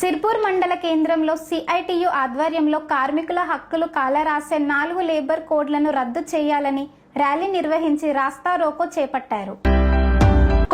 సిర్పూర్ మండల కేంద్రంలో సిఐటియు ఆధ్వర్యంలో కార్మికుల హక్కులు కాలరాసే 4 లేబర్ కోడ్లను రద్దు చేయాలని ర్యాలీ నిర్వహించి రాస్తా రోకో చేపట్టారు.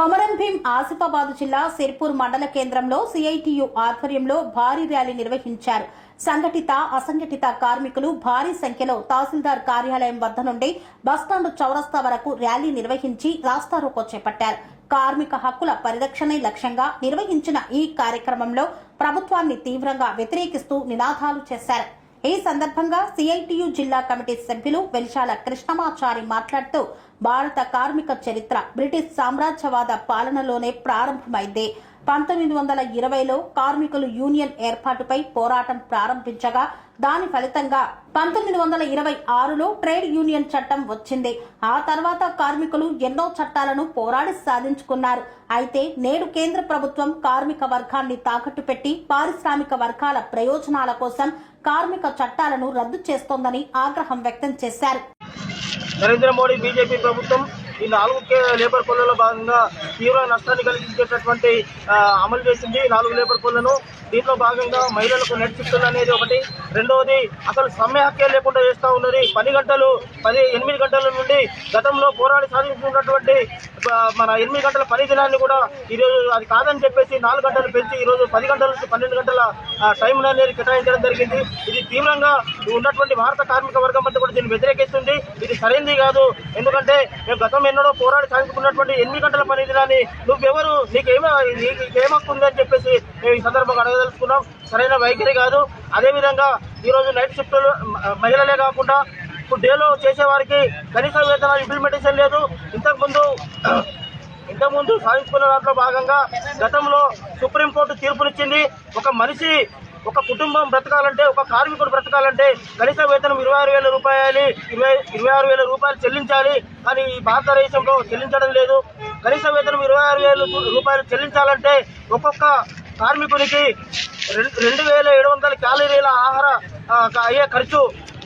కొమరం భీం ఆసిఫాబాద్ జిల్లా సిర్పూర్ మండల కేంద్రంలో సిఐటియు ఆధ్వర్యంలో భారీ ర్యాలీ నిర్వహించారు. సంఘటిత అసంఘటిత కార్మికులు భారీ సంఖ్యలో తహసీల్దార్ కార్యాలయం వద్ద నుండి బస్టాండ్ చౌరస్తా వరకు ర్యాలీ నిర్వహించి రాస్తా రోకో చేపట్టారు. కార్మిక హక్కుల పరిరక్షణే లక్ష్యంగా నిర్వహించిన ఈ కార్యక్రమంలో ప్రభుత్వాన్ని తీవ్రంగా వ్యతిరేకిస్తూ నినాదాలు చేశారు. ఈ సందర్భంగా సిఐటియు జిల్లా కమిటీ సభ్యులు వెలిశాల కృష్ణమాచారి మాట్లాడుతూ భారత కార్మిక చరిత్ర బ్రిటిష్ సామ్రాజ్యవాద పాలనలోనే ప్రారంభమైంది. 1920లో కార్మికులు యూనియన్ ఏర్పాటుపై పోరాటం ప్రారంభించగా దాని ఫలితంగా 1926లో ట్రేడ్ యూనియన్ చట్టం వచ్చింది. ఆ తర్వాత కార్మికులు ఎన్నో చట్టాలను పోరాడి సాధించుకున్నారు. అయితే నేడు కేంద్ర ప్రభుత్వం కార్మిక వర్గాన్ని తాకట్టు పెట్టి పారిశ్రామిక వర్గాల ప్రయోజనాల కోసం కార్మిక చట్టాలను రద్దు చేస్తోందని ఆగ్రహం వ్యక్తం చేశారు. నరేంద్ర మోడీ బీజేపీ ప్రభుత్వం ఈ 4 లేబర్ కోడ్లలో భాగంగా తీవ్ర నష్టాన్ని కలిగించేటటువంటి అమలు చేసింది. 4 లేబర్ కోడ్లను దీంట్లో భాగంగా మహిళలకు నెట్ షిఫ్ట్లు అనేది ఒకటి. రెండవది అసలు సమ్మె హక్కే లేకుండా చేస్తూ ఉన్నది. 8 గంటల నుండి గతంలో పోరాడి సాధించుకున్నటువంటి మన 8 గంటల పని దినాన్ని కూడా ఈరోజు అది కాదని చెప్పేసి 4 గంటలు పెంచి ఈరోజు 10 గంటల నుంచి 12 గంటల టైం అనేది కేటాయించడం జరిగింది. ఇది తీవ్రంగా ఉన్నటువంటి భారత కార్మిక వర్గం అంతా కూడా దీన్ని వ్యతిరేకిస్తుంది. ఇది సరైనది కాదు. ఎందుకంటే మేము గతం ఎన్నడో పోరాడి సాధించుకున్నటువంటి 8 గంటల పని దినాన్ని నువ్వెవరు నీకేమవుతుంది అని చెప్పేసి మేము ఈ సందర్భంగా అడగదలుచుకున్నాం. సరైన వైఖరి కాదు. అదేవిధంగా ఈరోజు నైట్ షిఫ్ట్లు మహిళలే కాకుండా ఇప్పుడు డేలో చేసేవారికి కనీస వేతనాలు ఇంప్లిమెంటేషన్ లేదు. ఇంతకుముందు సాధించుకున్న దాంట్లో భాగంగా గతంలో సుప్రీంకోర్టు తీర్పునిచ్చింది. ఒక కుటుంబం బ్రతకాలంటే, ఒక కార్మికుడు బ్రతకాలంటే కనీస వేతనం 26,000 రూపాయలు 26,000 రూపాయలు చెల్లించాలి. కానీ ఈ భారతదేశంలో చెల్లించడం లేదు. కనీస వేతనం 26,000 రూపాయలు చెల్లించాలంటే ఒక్కొక్క కార్మికునికి 2,700 క్యాలరీల ఆహార అయ్యే ఖర్చు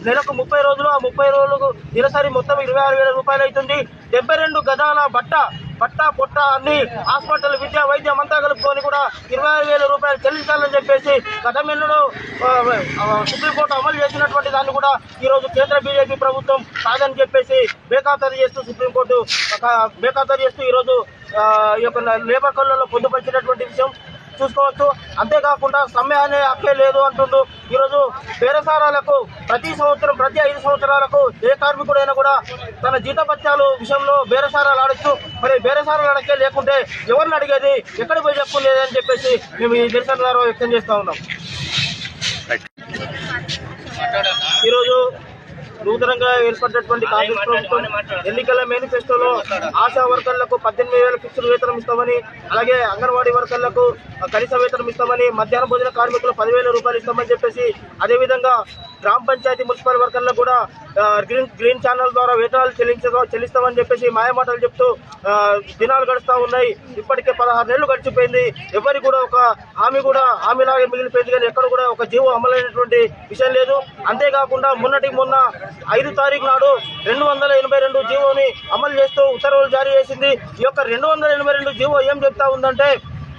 నెలకు 30 రోజులు. ఆ 30 రోజులకు దినసరి మొత్తం 26,000 రూపాయలు అవుతుంది. 72 గదాల పొట్ట అన్ని హాస్పిటల్ విద్య వైద్యం అంతా కలుపుకొని కూడా 26,000 రూపాయలు చెల్లించాలని చెప్పేసి గతమెన్నడూ సుప్రీంకోర్టు అమలు చేసినటువంటి దాన్ని కూడా ఈరోజు కేంద్ర బీజేపీ ప్రభుత్వం కాదని చెప్పేసి బేఖాతరు చేస్తూ సుప్రీంకోర్టు బేఖాతరు చేస్తూ ఈరోజు ఈ యొక్క లేబర్ కోడ్లలో పొందుపరిచినటువంటి విషయం చూసుకోవచ్చు. అంతేకాకుండా సమ్మె అనే హక్కే లేదు అంటుండు. ఈరోజు బేరసారాలకు ప్రతి 5 సంవత్సరాలకు ఏ కార్మికుడైనా కూడా తన జీతభత్యాలు విషయంలో బేరసారాలు ఆడొచ్చు. మరి బేరసారాలు అడగే లేకుంటే ఎవరిని అడిగేది, ఎక్కడికి పోయి చెప్పుకునేది అని చెప్పేసి మేము ఈ నిరసన ద్వారా వ్యక్తం చేస్తూ ఉన్నాం. ఈరోజు నూతనంగా ఏర్పడినటువంటి కాంగ్రెస్ ప్రభుత్వం ఎన్నికల మేనిఫెస్టోలో ఆశా వర్కర్లకు 18,000 ఫిక్స్డ్ వేతనం ఇస్తామని, అలాగే అంగన్వాడీ వర్కర్లకు కనీస వేతనం ఇస్తామని, మధ్యాహ్న భోజన కార్మికులు 10,000 రూపాయలు ఇస్తామని చెప్పేసి, అదేవిధంగా గ్రామ పంచాయతీ మున్సిపల్ వర్కర్లకు కూడా గ్రీన్ ఛానల్ ద్వారా వేతనాలు చెల్లిస్తామని చెప్పేసి మాయమాటలు చెప్తూ దినాలు గడుస్తూ ఉన్నాయి. ఇప్పటికే 16 నెలలు గడిచిపోయింది. ఎవరికి కూడా ఒక హామీలాగే మిగిలిపోయింది. కానీ ఎక్కడ కూడా ఒక జీవో అమలైనటువంటి విషయం లేదు. అంతేకాకుండా మొన్న 5 తారీఖు నాడు 282 జీవోని అమలు చేస్తూ ఉత్తర్వులు జారీ చేసింది. ఈ యొక్క 282 జీవో ఏం చెప్తా ఉందంటే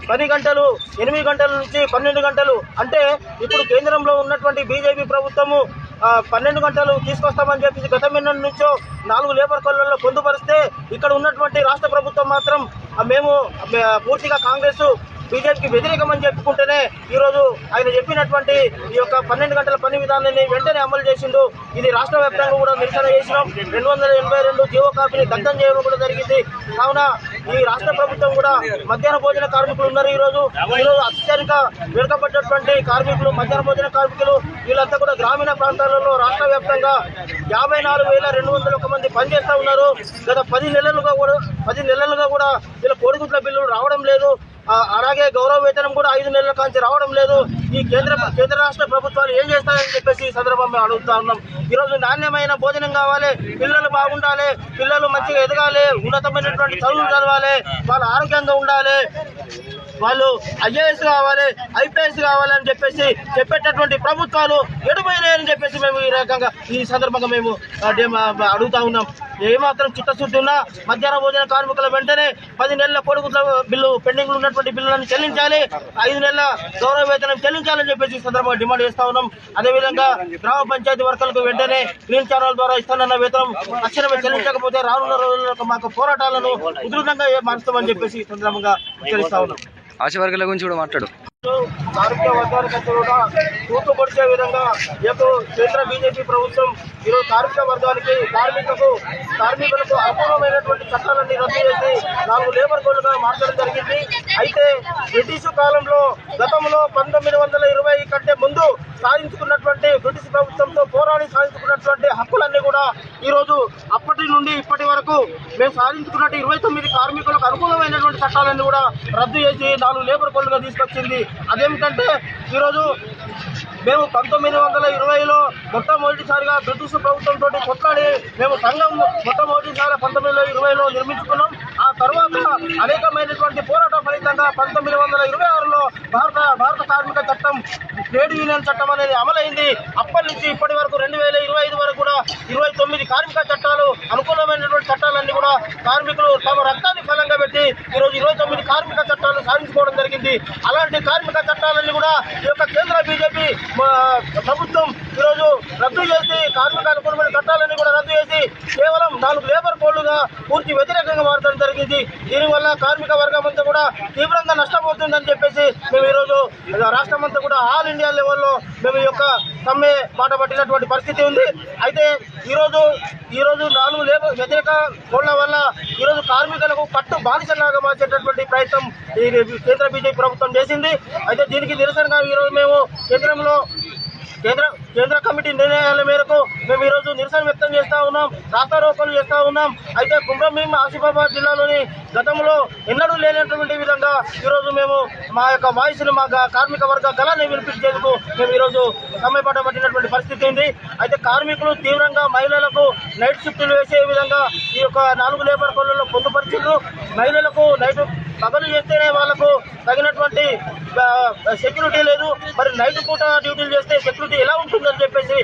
10 గంటలు 8 గంటల నుంచి 12 గంటలు. అంటే ఇప్పుడు కేంద్రంలో ఉన్నటువంటి బీజేపీ ప్రభుత్వము 12 గంటలు తీసుకొస్తామని చెప్పేసి గతమెన్నటి నుంచో 4 లేబర్ కోడ్లలో పొందుపరిస్తే, ఇక్కడ ఉన్నటువంటి రాష్ట్ర ప్రభుత్వం మాత్రం మేము పూర్తిగా కాంగ్రెస్ బీజేపీకి వ్యతిరేకమని చెప్పుకుంటేనే ఈరోజు ఆయన చెప్పినటువంటి ఈ యొక్క 12 గంటల పని విధానాన్ని వెంటనే అమలు చేసిండు. ఇది రాష్ట్ర వ్యాప్తంగా కూడా నిరసన చేసినాం. 282 జీవో కాపీని దగ్ధం చేయడం కూడా జరిగింది. కావున ఈ రాష్ట్ర ప్రభుత్వం కూడా మధ్యాహ్న భోజన కార్మికులు ఉన్నారు. ఈరోజు అత్యధిక వెనుకబడ్డటువంటి కార్మికులు మధ్యాహ్న భోజన కార్మికులు వీళ్ళంతా కూడా గ్రామీణ ప్రాంతాలలో రాష్ట్ర వ్యాప్తంగా 54,201 మంది పనిచేస్తూ ఉన్నారు. గత 10 నెలలుగా కూడా వీళ్ళ కోడిగుడ్ల బిల్లులు రావడం లేదు. అలాగే గౌరవ వేతనం కూడా 5 నెలల కాంచి రావడం లేదు. ఈ కేంద్ర రాష్ట్ర ప్రభుత్వాలు ఏం చేస్తారని చెప్పేసి ఈ సందర్భంగా అడుగుతా ఉన్నాం. ఈరోజు నాణ్యమైన భోజనం కావాలి, పిల్లలు బాగుండాలి, పిల్లలు మంచిగా ఎదగాలి, ఉన్నతమైనటువంటి చదువులు చదవాలి, వాళ్ళు ఆరోగ్యంగా ఉండాలి, వాళ్ళు IAS కావాలి, IPS కావాలని చెప్పేసి చెప్పేటటువంటి ప్రభుత్వాలు ఎటుపోయినాయని చెప్పేసి మేము ఈ రకంగా ఈ సందర్భంగా మేము అడుగుతా ఉన్నాం. ఏమాత్రం చిత్తశుద్ధి ఉన్నా మధ్యాహ్న భోజన కార్మికుల వెంటనే 10 నెలల పొడుగుల బిల్లు పెండింగ్ ఉన్నటువంటి బిల్లులను చెల్లించాలి, 5 నెలల గౌరవ వేతనం చెల్లించాలని చెప్పేసి ఈ సందర్భంగా డిమాండ్ చేస్తా ఉన్నాం. అదేవిధంగా గ్రామ పంచాయతీ వర్కర్లకు వెంటనే గ్రీన్ ఛానల్ ద్వారా ఇస్తానన్న వేతనం తక్షణమే చెల్లించకపోతే రానున్న రోజుల్లో మాకు పోరాటాలను ఉధృతంగా మారుస్తామని చెప్పేసి ఈ సందర్భంగా హెచ్చరిస్తా ఉన్నాం. ఆశా వర్గాల గురించి కూడా మాట్లాడు. కార్మిక వర్గానికి కూడా తూట్లు పొడిచే విధంగా కేంద్ర బీజేపీ ప్రభుత్వం ఈరోజు కార్మిక వర్గానికి కార్మికులకు అపూర్వమైనటువంటి చట్టాలన్నీ రద్దు చేసి 4 లేబర్ కోడ్లుగా మార్చడం జరిగింది. అయితే బ్రిటిష్ కాలంలో గతంలో 1920 కంటే ముందు సాధించుకున్నటువంటి బ్రిటిష్ ప్రభుత్వంతో పోరాడి సాధించుకున్నటువంటి హక్కులన్నీ కూడా ఈరోజు అప్పటి నుండి ఇప్పటి వరకు మేము సాధించుకున్నట్టు 29 కార్మికులకు అనుకూలమైనటువంటి చట్టాలన్నీ కూడా రద్దు చేసి 4 లేబర్ కోడ్లుగా తీసుకొచ్చింది. అదేమిటంటే ఈరోజు మేము 1920లో మొట్టమొదటిసారిగా బ్రిటిష్ ప్రభుత్వంతో కొట్లాడి మేము సంఘం మొట్టమొదటిసారి 1920లో నిర్మించుకున్నాం. ఆ తర్వాత అనేకమైనటువంటి పోరాటం ఫలితంగా 1926లో భారత కార్మిక చట్టం ట్రేడ్ యూనియన్ చట్టం అనేది అమలైంది. అప్పటి నుంచి ఇప్పటి వరకు 2025 వరకు కూడా 29 కార్మిక చట్టాలు అనుకూలమైనటువంటి చట్టాలన్నీ కూడా కార్మికులు తమ రక్తాన్ని ఫలంగా పెట్టి ఈరోజు 29 కార్మిక చట్టాలు సాధించుకోవడం జరిగింది. అలాంటి కార్మిక చట్టాలన్నీ కూడా ఈ యొక్క కేంద్ర బీజేపీ ప్రభుత్వం ఈరోజు రద్దు చేసి కార్మిక అనుకూలమైన చట్టాలన్నీ కూడా రద్దు చేసి కేవలం 4 లేబర్ కోడ్లుగా పూర్తి వ్యతిరేకంగా మారడం జరిగింది. దీనివల్ల కార్మిక వర్గం అంతా కూడా తీవ్రంగా నష్టపోతుందని చెప్పేసి మేము ఈరోజు రాష్ట్రం అంతా కూడా ఆల్ ఇండియా లెవెల్లో మేము ఈ యొక్క సమ్మె బాట పట్టినటువంటి పరిస్థితి ఉంది. అయితే ఈరోజు 4 లేబర్ వ్యతిరేక కోడ్ల వల్ల ఈరోజు కార్మికులకు పట్టు బానిసలాగా మార్చేటటువంటి ప్రయత్నం ఈ కేంద్ర బీజేపీ ప్రభుత్వం చేసింది. అయితే దీనికి నిరసనగా ఈరోజు మేము కేంద్ర కమిటీ నిర్ణయాల మేరకు మేము ఈరోజు నిరసన వ్యక్తం చేస్తా ఉన్నాం, రాస్తారోకోలు చేస్తా ఉన్నాం. అయితే కుమ్రంభీం ఆసిఫాబాద్ జిల్లాలోని గతంలో ఎన్నడూ లేనటువంటి విధంగా ఈరోజు మేము మా యొక్క వాయిస్ని మా కార్మిక వర్గ గలాన్ని వినిపించేందుకు మేము ఈరోజు సమ్మె బాట పట్టినటువంటి పరిస్థితి ఉంది. అయితే కార్మికులు తీవ్రంగా మహిళలకు నైట్ షిఫ్టులు వేసే విధంగా ఈ యొక్క 4 లేబర్ కోడ్లలో పొందుపరిచిండ్రు. మహిళలకు నైట్ పగలు చేస్తేనే వాళ్లకు తగినటువంటి సెక్యూరిటీ లేదు, మరి నైట్ పూట డ్యూటీలు చేస్తే సెక్యూరిటీ ఎలా ఉంటుందని చెప్పేసి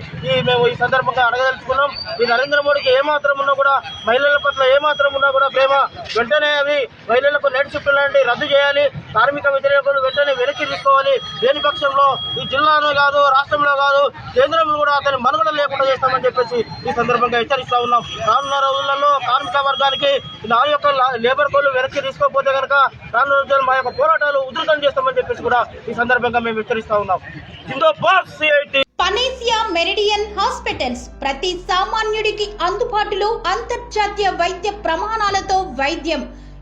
మేము ఈ సందర్భంగా అడగదలుచుకున్నాం. ఈ నరేంద్ర మోడీకి ఏమాత్రం ఉన్నా కూడా మహిళల పట్ల ఏమాత్రం ఉన్నా కూడా ప్రేమ, వెంటనే అవి మహిళలకు నైట్ షిఫ్ట్ లాంటి రద్దు చేయాలి, కార్మిక వ్యతిరేకులు వెంటనే వెనక్కి తీసుకోవాలి. దేని పక్షంలో ఈ జిల్లాలో కాదు, రాష్ట్రంలో కాదు, కేంద్రంలో కూడా అతని మనుగడ లేకుండా చేస్తామని చెప్పేసి ఈ సందర్భంగా హెచ్చరిస్తా ఉన్నాం. రానున్న రోజులలో కార్మిక వర్గానికి 4 యొక్క లేబర్ కోడ్లు వెనక్కి తీసుకోకపోతే కనుక రానున్న రోజుల్లో మా యొక్క పోరాటాలు ఉధృతం చేస్తామని చెప్పేసి కూడా ఈ సందర్భంగా మేము హెచ్చరిస్తా ఉన్నాం. జిందాబాద్ సిఐటి. పనేసియా మెరిడియన్ హాస్పిటల్స్ ప్రతి సామాన్యుడికి అందుబాటులో అంతర్జాతీయ వైద్య ప్రమాణాలతో వైద్యం,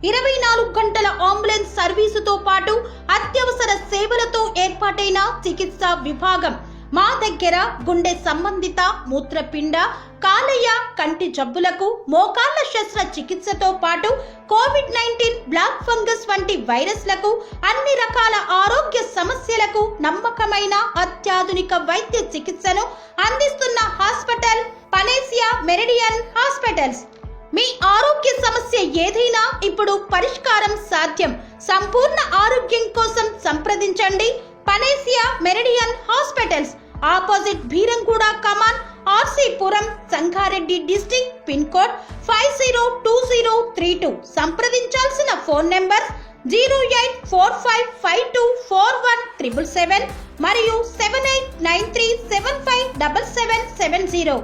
24 గంటల అంబులెన్స్ సర్వీసుతో పాటు అత్యవసర సేవలతో ఏర్పాటైన చికిత్సా విభాగం. మా దగ్గర గుండె సంబంధిత, మూత్రపిండ, కాలేయ, కంటి జబ్బులకు, మోకాళ్ల శస్త్ర చికిత్సతో పాటు కోవిడ్-19, బ్లాక్ ఫంగస్ వంటి వైరస్లకు, అన్ని రకాల ఆరోగ్య సమస్యలకు నమ్మకమైన అత్యాధునిక వైద్య చికిత్సను అందిస్తున్న హాస్పిటల్ పనేసియా మెరిడియన్ హాస్పిటల్స్. మీ ఆరోగ్య సమస్య ఏదైనా ఇప్పుడు పరిష్కారం సాధ్యం. సంపూర్ణ ఆరోగ్యం కోసం సంప్రదించండి Panacea Meridian hospitals. Opposite Bheeramguda కమాన్, RC Puram, Sangareddy district. Pin code 502032. సంప్రదించాల్సిన ఫోన్ నెంబర్ 0845524177 మరియు 7893757770.